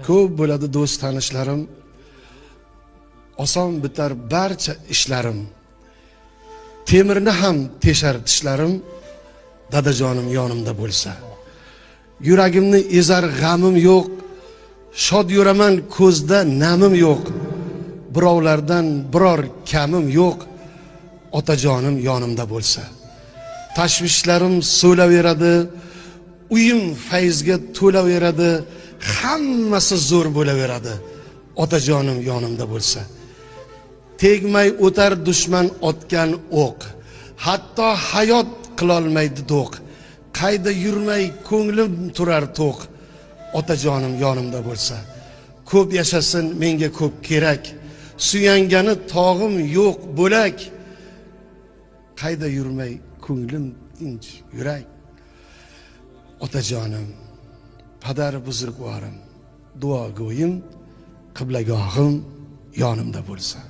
Ko'p bo'ladi do'st tanishlarim, oson bitar barcha ishlarim. Temirni ham teshar tishlarim, dadajonim yonimda bo'lsa. Yuragimni ezar g'amim yo'q, shod yuraman ko'zda namim yo'q. Birovlardan biror kamim yo'q, otajonim yonimda bo'lsa. Tashvishlarim so'laveradi, uyim fayzga to'laveradi, hammasi zo'r bo'laveradi, otajonim yonimda bo'lsa. Tegmay o'tar dushman otgan o'q, hatto hayot qilolmaydi do'q. Qayda yurmay ko'nglim turar to'q, otajonim yonimda bo'lsa. Ko'p yashasin menga ko'p kerak, suyangani tog'im yo'q bo'lak. Qayda yurmay ko'nglim tinch yurak, otajonim, padar buzrukvorim, duogo'yim, qiblagohim yonimda bo'lsa.